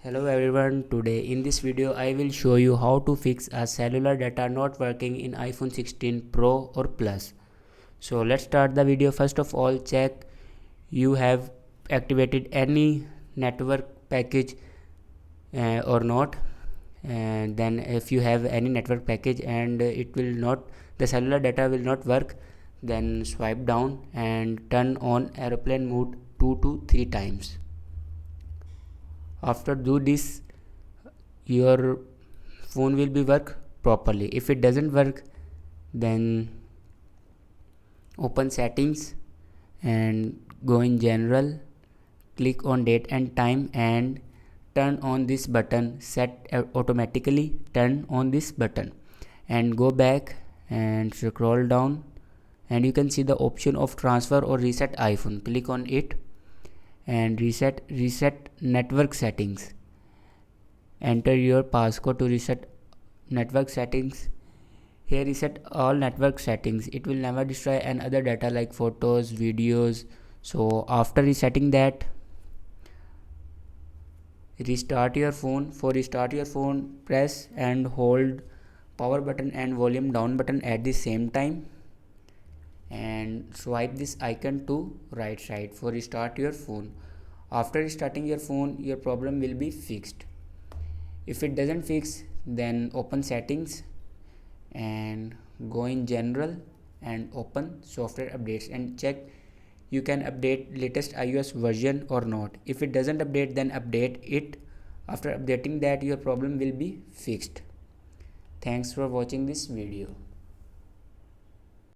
Hello everyone, today in this video I will show you how to fix a cellular data not working in iPhone 16 Pro or Plus. So let's start the video. First of all, check you have activated any network package or not, and then if you have any network package and the cellular data will not work, then swipe down and turn on airplane mode 2 to 3 times. After do this, your phone will be work properly. If it doesn't work, then open settings and go in general, click on date and time and turn on this button, set automatically, turn on this button and go back and scroll down and you can see the option of transfer or reset iPhone. Click on it and reset network settings. Enter your passcode to reset network settings. Here reset all network settings. It will never destroy any other data like photos, videos. So after resetting that, restart your phone. For restart your phone, press and hold power button and volume down button at the same time and swipe this icon to right side for restart your phone. After restarting your phone, your problem will be fixed. If it doesn't fix, then open settings and go in general and open software updates and check you can update latest iOS version or not. If it doesn't update, then update it. After updating that, your problem will be fixed. Thanks for watching this video.